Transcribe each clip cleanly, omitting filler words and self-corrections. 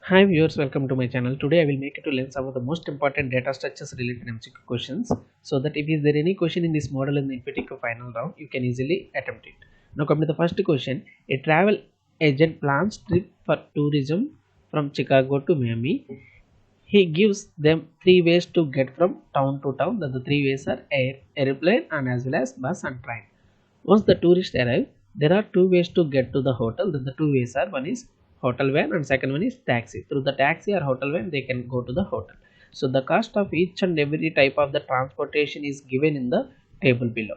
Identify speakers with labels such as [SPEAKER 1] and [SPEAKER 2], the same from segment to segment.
[SPEAKER 1] Hi viewers, welcome to my channel. Today I will make it to learn some of the most important data structures related MCQ questions, so that if is there any question in this model in the InfyTQ Final Round, you can easily attempt it. Now come to the first question. A travel agent plans trip for tourism from Chicago to Miami. He gives them three ways to get from town to town. The three ways are airplane and as well as bus and train. Once the tourists arrive, there are two ways to get to the hotel. Then the two ways are, one is hotel van and second one is taxi. Through the taxi or hotel van, they can go to the hotel. So the cost of each and every type of the transportation is given in the table below.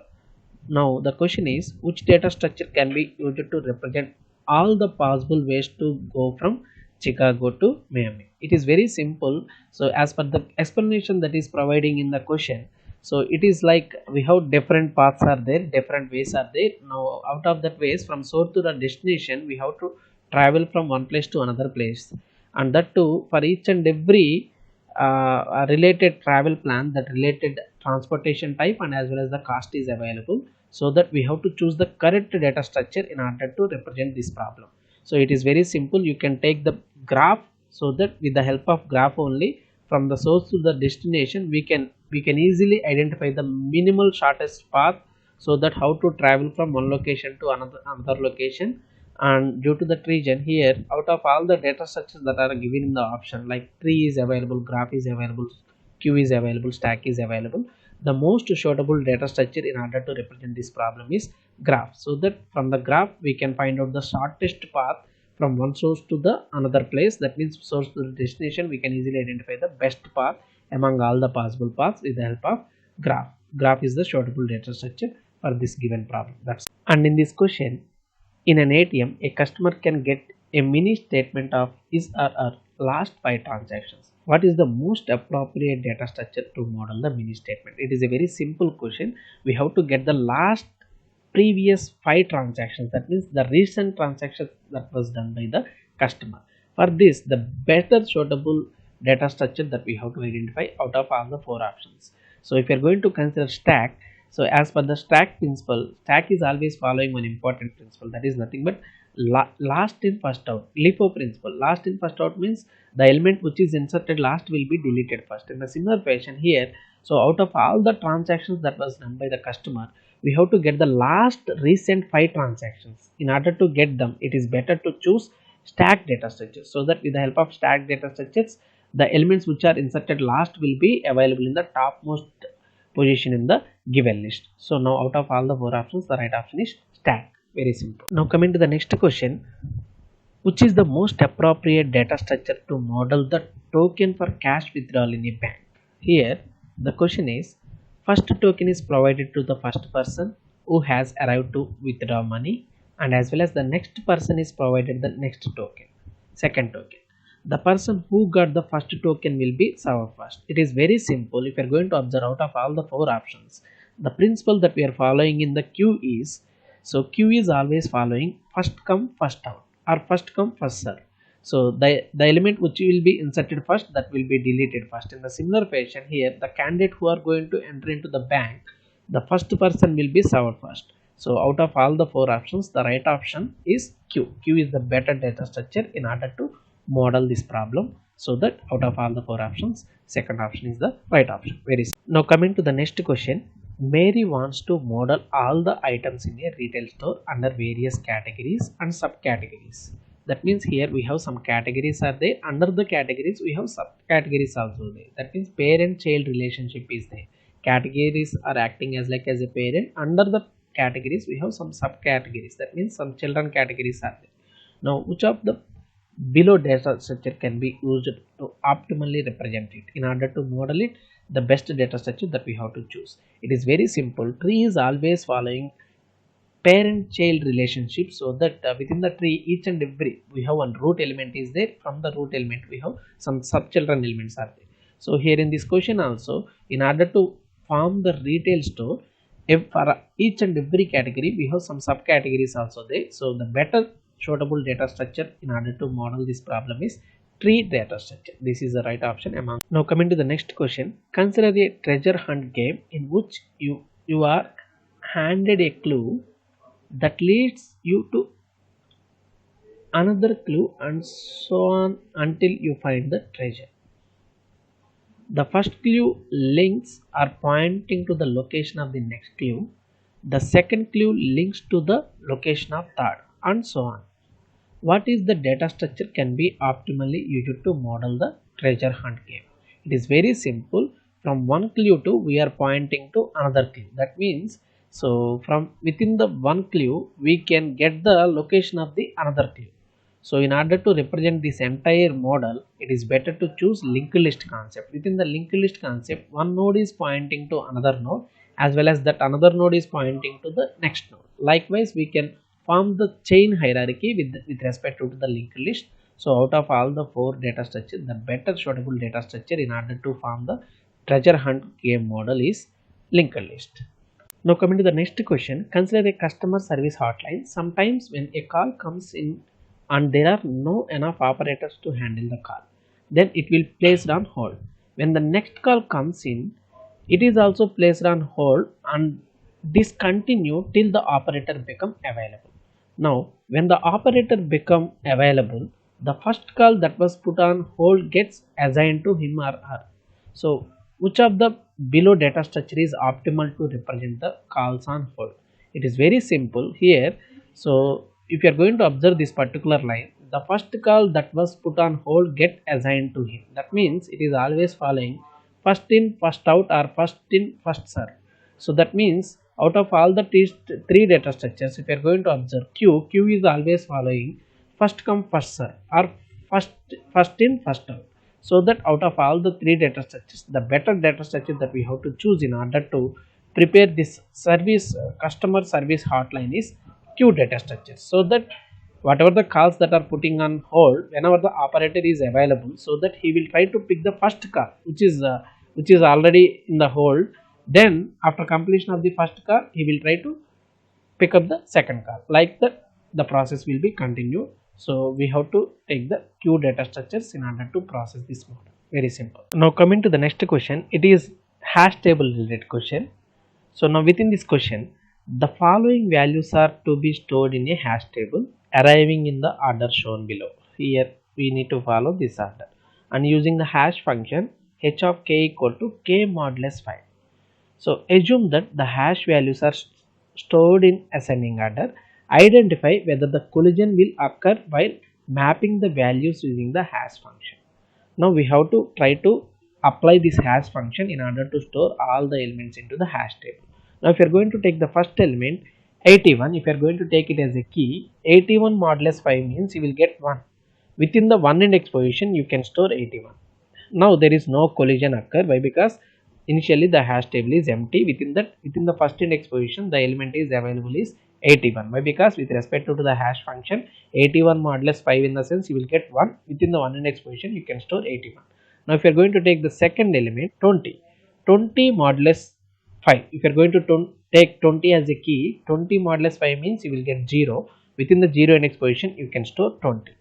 [SPEAKER 1] Now the question is, which data structure can be used to represent all the possible ways to go from Chicago to Miami? It is very simple. So as per the explanation that is providing in the question, so it is like we have different paths are there, different ways are there. Now out of that ways, from source to the destination, we have to travel from one place to another place, and that too for each and every related travel plan, that related transportation type and as well as the cost is available, so that we have to choose the correct data structure in order to represent this problem. So it is very simple. You can take the graph, so that with the help of graph only, from the source to the destination, we can easily identify the minimal shortest path, so that how to travel from one location to another location. And due to that region, here out of all the data structures that are given in the option, like tree is available, graph is available, queue is available, stack is available, the most suitable data structure in order to represent this problem is graph. So that from the graph we can find out the shortest path from one source to the another place, that means source to the destination. We can easily identify the best path among all the possible paths with the help of graph is the suitable data structure for this given problem. That's, and in this question, in an ATM, a customer can get a mini statement of his or her last 5 transactions. What is the most appropriate data structure to model the mini statement? It is a very simple question. We have to get the last previous 5 transactions, that means the recent transaction that was done by the customer. For this, the better suitable data structure that we have to identify out of all the 4 options. So if you are going to consider stack, so as per the stack principle, stack is always following one important principle, that is nothing but last in first out, LIFO principle. Last in first out means the element which is inserted last will be deleted first. In a similar fashion here, so out of all the transactions that was done by the customer, we have to get the last recent 5 transactions. In order to get them, it is better to choose stack data structures, so that with the help of stack data structures, the elements which are inserted last will be available in the topmost position in the given list. So now out of all the 4 options, the right option is stack. Very simple. Now coming to the next question, which is the most appropriate data structure to model the token for cash withdrawal in a bank? Here the question is, first token is provided to the first person who has arrived to withdraw money, and as well as the next person is provided the next token, second token. The person who got the first token will be served first. It is very simple. If you are going to observe out of all the 4 options, the principle that we are following in the queue is, so queue is always following first come first out or first come first serve. So the element which will be inserted first, that will be deleted first. In the similar fashion here, the candidate who are going to enter into the bank, the first person will be served first. So out of all the 4 options, the right option is Q. Q is the better data structure in order to model this problem. So that out of all the 4 options, second option is the right option. Very simple. Now coming to the next question, Mary wants to model all the items in a retail store under various categories and subcategories. That means here we have some categories are there. Under the categories we have subcategories also there. That means parent-child relationship is there. Categories are acting as like as a parent. Under the categories we have some subcategories. That means some children categories are there. Now which of the below data structure can be used to optimally represent it? In order to model it, the best data structure that we have to choose, it is very simple. Tree is always following parent-child relationship, so that within the tree, each and every, we have one root element is there. From the root element we have some sub-children elements are there. So here in this question also, in order to form the retail store, if for each and every category we have some subcategories also there. So the better suitable data structure in order to model this problem is tree data structure. This is the right option among. Now coming to the next question, consider a treasure hunt game in which you are handed a clue that leads you to another clue, and so on until you find the treasure. The first clue links are pointing to the location of the next clue. The second clue links to the location of third, and so on. What is the data structure can be optimally used to model the treasure hunt game? It is very simple. From one clue to we are pointing to another clue. That means so from within the one clue we can get the location of the another clue. So in order to represent this entire model, it is better to choose linked list concept. Within the linked list concept, one node is pointing to another node as well as that another node is pointing to the next node. Likewise, we can form the chain hierarchy with respect to the linked list. So out of all the four data structures, the better suitable data structure in order to form the treasure hunt game model is linked list. Now coming to the next question, consider a customer service hotline. Sometimes when a call comes in and there are no enough operators to handle the call, then it will placed on hold. When the next call comes in, it is also placed on hold and discontinue till the operator become available. Now when the operator become available, the first call that was put on hold gets assigned to him or her. So which of the below data structure is optimal to represent the calls on hold? It is very simple here. So if you are going to observe this particular line, the first call that was put on hold get assigned to him. That means it is always following first in first out or first in first serve. So that means out of all the three data structures, if you are going to observe Q is always following first come first serve or first in first out. So that out of all the three data structures, the better data structure that we have to choose in order to prepare this service customer service hotline is Q data structure. So that whatever the calls that are putting on hold, whenever the operator is available, so that he will try to pick the first call which is already in the hold. Then after completion of the first call, he will try to pick up the second call. Like that, the process will be continued. So we have to take the Q data structures in order to process this model. Very simple. Now coming to the next question, it is hash table related question. So now within this question, the following values are to be stored in a hash table arriving in the order shown below. Here we need to follow this order and using the hash function h of k equal to k modulus 5. So assume that the hash values are stored in ascending order. Identify whether the collision will occur while mapping the values using the hash function. Now we have to try to apply this hash function in order to store all the elements into the hash table. Now if you are going to take the first element 81, if you are going to take it as a key, 81 modulus 5 means you will get 1. Within the 1 index position you can store 81. Now there is no collision occur. Why? Because initially the hash table is empty. Within the first index position the element is available is 81. Why? Because with respect to the hash function 81 modulus 5 in the sense you will get 1. Within the 1 index position you can store 81. Now if you are going to take the second element 20 modulus 5, if you are going to take 20 as a key, 20 modulus 5 means you will get 0. Within the 0 index position you can store 20.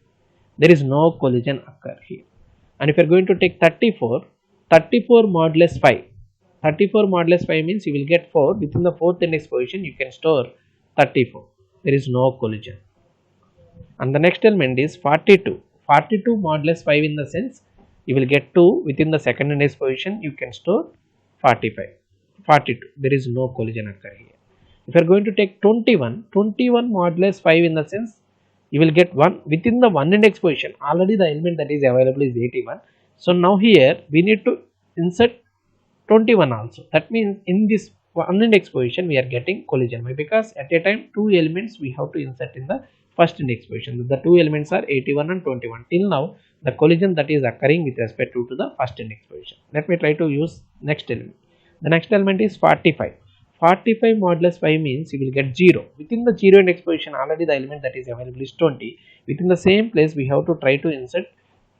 [SPEAKER 1] There is no collision occur here. And if you are going to take 34 modulus 5, 34 modulus 5 means you will get 4. Within the 4th index position you can store 34. There is no collision. And the next element is 42 modulus 5 in the sense you will get 2. Within the second index position you can store 42. There is no collision occur here. If you are going to take 21 modulus 5 in the sense you will get 1. Within the 1 index position already the element that is available is 81. So now here we need to insert 21 also. That means in this 1 index position we are getting collision. Why? Because at a time 2 elements we have to insert in the first index position. The 2 elements are 81 and 21. Till now the collision that is occurring with respect to the first index position. Let me try to use next element. The next element is 45 modulus 5 means you will get 0. Within the 0 index position already the element that is available is 20. Within the same place we have to try to insert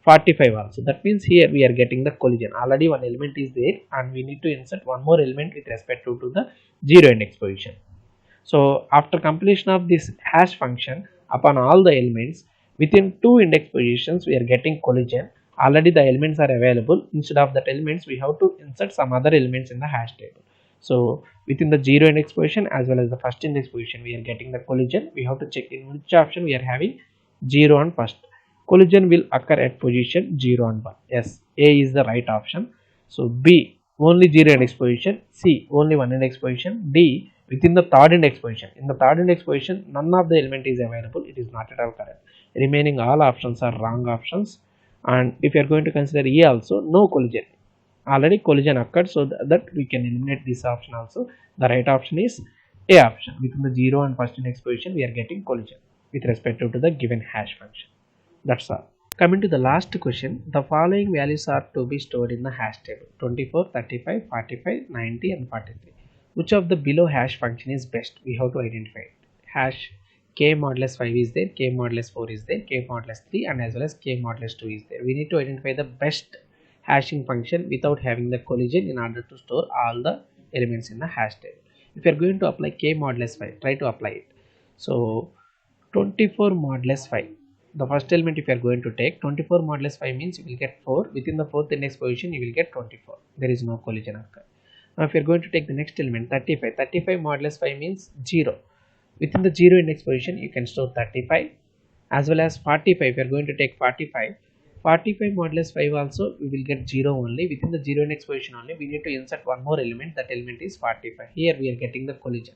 [SPEAKER 1] 45 also. That means here we are getting the collision. Already one element is there and we need to insert one more element with respect to the 0 index position. So after completion of this hash function upon all the elements within 2 index positions we are getting collision. Already the elements are available. Instead of that elements we have to insert some other elements in the hash table. So within the 0 index position as well as the first index position we are getting the collision. We have to check in which option we are having 0 and first. Collision will occur at position 0 and 1. Yes, A is the right option. So B only 0 index position, C only 1 index position, D within the third index position. In the third index position, none of the element is available. It is not at all correct. Remaining all options are wrong options. And if you are going to consider E also, no collision. Already collision occurred, so that we can eliminate this option also. The right option is A option. Within the 0 and first index position, we are getting collision with respect to the given hash function. That's all. Coming to the last question, the following values are to be stored in the hash table: 24, 35, 45, 90 and 43. Which of the below hash function is best? We have to identify it. Hash k modulus 5 is there, k modulus 4 is there, k modulus 3 and as well as k modulus 2 is there. We need to identify the best hashing function without having the collision in order to store all the elements in the hash table. If you are going to apply k modulus 5, try to apply it. So 24 modulus 5, the first element if you are going to take 24 modulus 5 means you will get 4. Within the fourth index position you will get 24. There is no collision occur. Now if you are going to take the next element 35, 35 modulus 5 means 0. Within the 0 index position you can store 35, as well as 45. If you are going to take 45, 45 modulus 5 also we will get 0 only. Within the 0 index position only we need to insert one more element. That element is 45. Here we are getting the collision.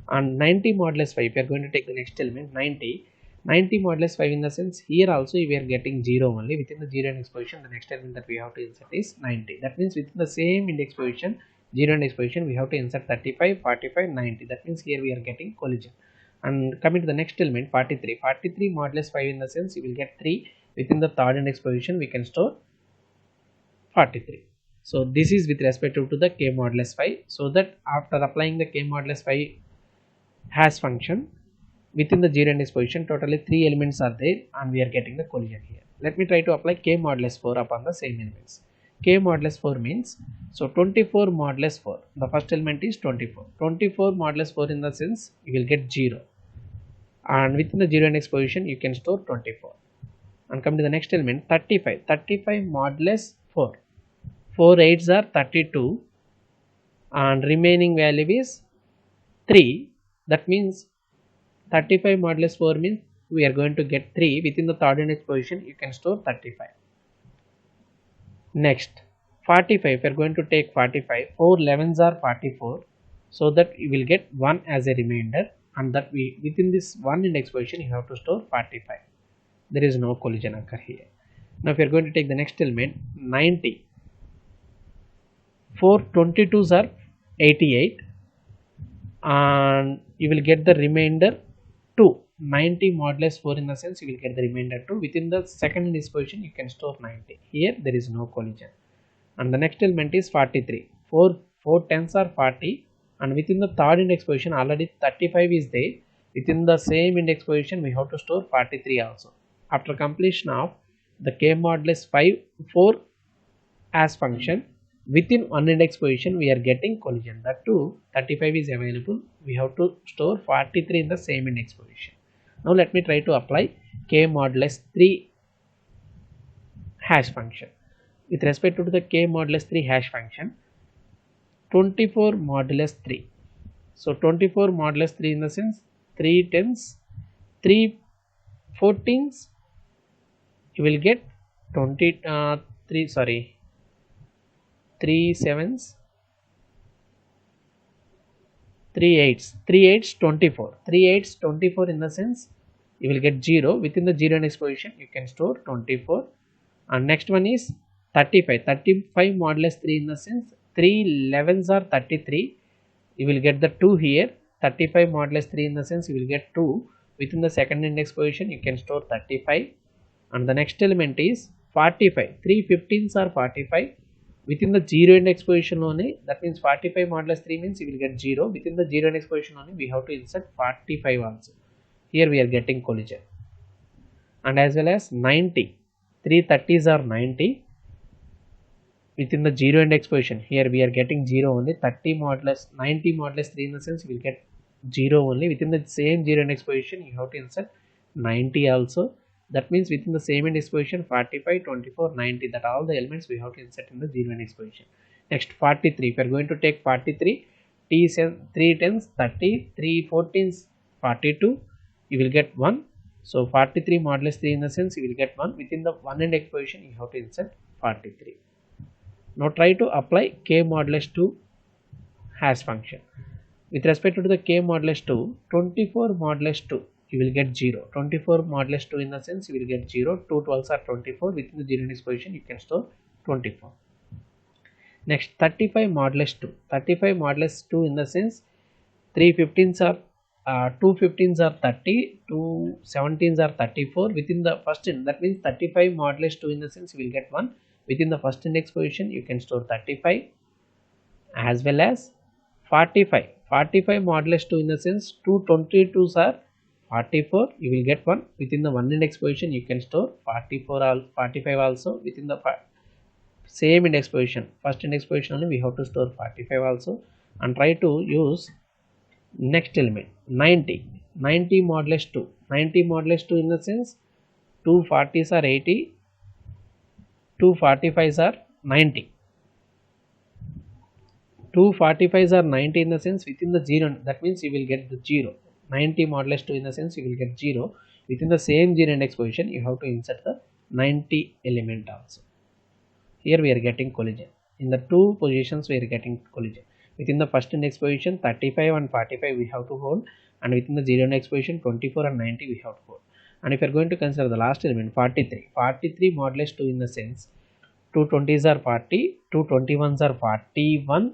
[SPEAKER 1] And 90 modulus 5, if you are going to take the next element 90, 90 modulus 5 in the sense here also we are getting 0 only. Within the 0 index position the next element that we have to insert is 90. That means within the same index position, 0 index position, we have to insert 35, 45, 90. That means here we are getting collision. And coming to the next element 43, 43 modulus 5 in the sense you will get 3. Within the third index position we can store 43. So this is with respect to the k modulus 5. So that after applying the k modulus 5 hash function within the 0 index position, totally 3 elements are there and we are getting the collision here. Let me try to apply k modulus 4 upon the same elements. K modulus 4 means, so 24 modulus 4, the first element is 24. 24 modulus 4 in the sense you will get 0, and within the 0 index position you can store 24. And come to the next element 35, 35 modulus 4, 4 8s are 32 and remaining value is 3. That means 35 modulus 4 means we are going to get 3. Within the third index position you can store 35. Next 45, if you are going to take 45, 4 11s are 44, so that you will get 1 as a remainder, and that we within this 1 index position you have to store 45. There is no collision occur here. Now if you are going to take the next element 90, 4 22s are 88 and you will get the remainder 2. 90 modulus 4 in the sense you will get the remainder 2. Within the second index position you can store 90. Here there is no collision. And the next element is 43. 4 10s are 40 and within the third index position already 35 is there. Within the same index position we have to store 43 also. After completion of the k modulus 4 as function, within one index position we are getting collision. That too 35 is available, we have to store 43 in the same index position. Now let me try to apply k modulus 3 hash function. With respect to the k modulus 3 hash function, 24 modulus 3. So 24 modulus 3 in the sense 3 10s, 3 14s, you will get 3 7s, 3 8s, 3 8s 24, 3 8s 24 in the sense you will get 0. Within the 0 index position you can store 24. And next one is 35, 35 modulus 3 in the sense 3 11s are 33, you will get the 2 here. 35 modulus 3 in the sense you will get 2. Within the second index position you can store 35. And the next element is 45, 3 15s are 45. Within the 0 index position only, that means 45 modulus 3 means you will get 0. Within the 0 index position only we have to insert 45 also. Here we are getting collision. And as well as 90, 3 30s are 90. Within the 0 index position, here we are getting 0 only. 30 modulus 90 modulus 3 in the sense you will get 0 only. Within the same 0 index position you have to insert 90 also. That means within the same index position 45, 24, 90, that all the elements we have to insert in the 0 index position. Next 43, if you are going to take 43, 3 10s 30, 3 14s 42, you will get 1. So 43 modulus 3 in the sense you will get 1. Within the 1 index position you have to insert 43. Now try to apply k modulus 2 hash function. With respect to the k modulus 2, 24 modulus 2 you will get 0. 24 modulus 2 in the sense you will get 0. 2 12s are 24. Within the 0 index position you can store 24. Next 35 modulus 2. 35 modulus 2 in the sense 3 15s are 2 15s are 30, 2 17s are 34. Within the first index, that means 35 modulus 2 in the sense you will get 1. Within the first index position you can store 35 as well as 45. 45 modulus 2 in the sense 2 22s are 44, you will get 1. Within the 1 index position you can store 45 also. Within the same index position, first index position only we have to store 45 also. And try to use next element 90 modulus 2. 90 modulus 2 in the sense 2 40s are 80, 2 45s are 90. 2 45s are 90 in the sense within the 0, that means you will get the 0. 90 modulus 2 in the sense you will get 0. Within the same 0 index position you have to insert the 90 element also. Here we are getting collision. In the two positions we are getting collision. Within the first index position 35 and 45 we have to hold, and within the 0 index position 24 and 90 we have to hold. And if you are going to consider the last element 43 modulus 2 in the sense 2 20s are 40, 2 21s are 41,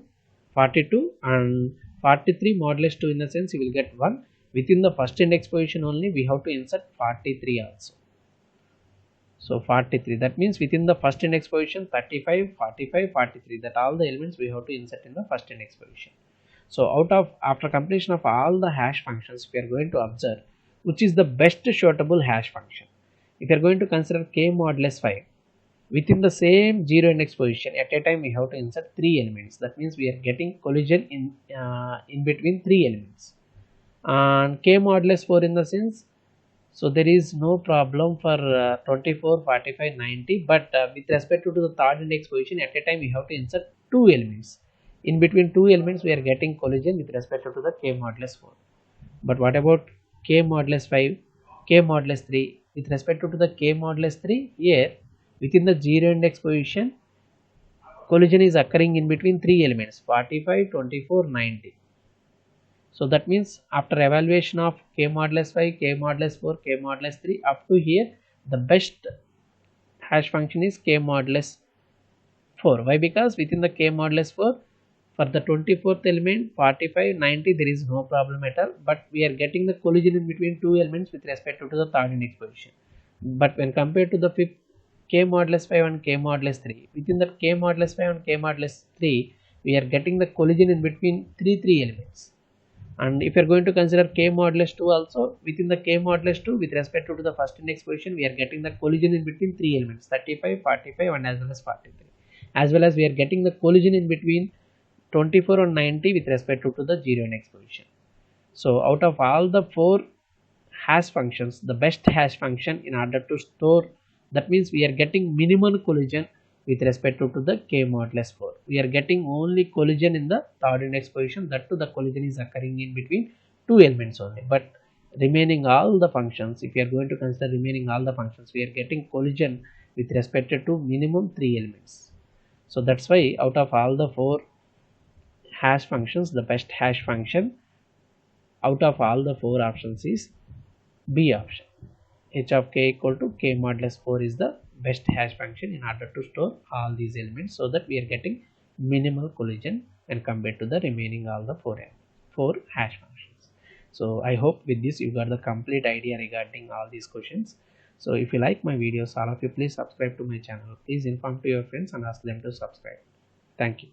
[SPEAKER 1] 42 and 43 modulus 2 in the sense you will get 1. Within the first index position only we have to insert 43 also. So 43, that means within the first index position 35, 45, 43, that all the elements we have to insert in the first index position. So after completion of all the hash functions, we are going to observe which is the best suitable hash function. If you are going to consider k modulus 5, within the same 0 index position at a time we have to insert 3 elements. That means we are getting collision in between 3 elements. And k modulus 4 in the sense, so there is no problem for 24, 45, 90, but with respect to the third index position at a time we have to insert 2 elements. In between 2 elements we are getting collision with respect to the k modulus 4. But what about k modulus 5, k modulus 3? With respect to the k modulus 3, here within the 0 index position collision is occurring in between 3 elements 45, 24, 90. So that means after evaluation of k modulus 5, k modulus 4, k modulus 3 up to here, the best hash function is k modulus 4. Why? Because within the k modulus 4, for the 24th element 45, 90 there is no problem at all, but we are getting the collision in between 2 elements with respect to the third index position. But when compared to the fifth k modulus 5 and k modulus 3, within the k modulus 5 and k modulus 3 we are getting the collision in between 3 elements. And if you are going to consider k modulus 2 also, within the k modulus 2 with respect to the first index position we are getting the collision in between 3 elements 35, 45 and as well as 43. As well as we are getting the collision in between 24 and 90 with respect to the 0 index position. So out of all the 4 hash functions, the best hash function in order to store, that means we are getting minimal collision with respect to the k modulus 4. We are getting only collision in the third index position, that too the collision is occurring in between 2 elements only. But remaining all the functions, if you are going to consider remaining all the functions, we are getting collision with respect to minimum 3 elements. So that's why out of all the 4 hash functions, the best hash function out of all the 4 options is B option. H of k equal to k modulus 4 is the best hash function in order to store all these elements, so that we are getting minimal collision when compared to the remaining all the 4 hash functions. So I hope with this you got the complete idea regarding all these questions. So if you like my videos, all of you please subscribe to my channel. Please inform to your friends and ask them to subscribe. Thank you.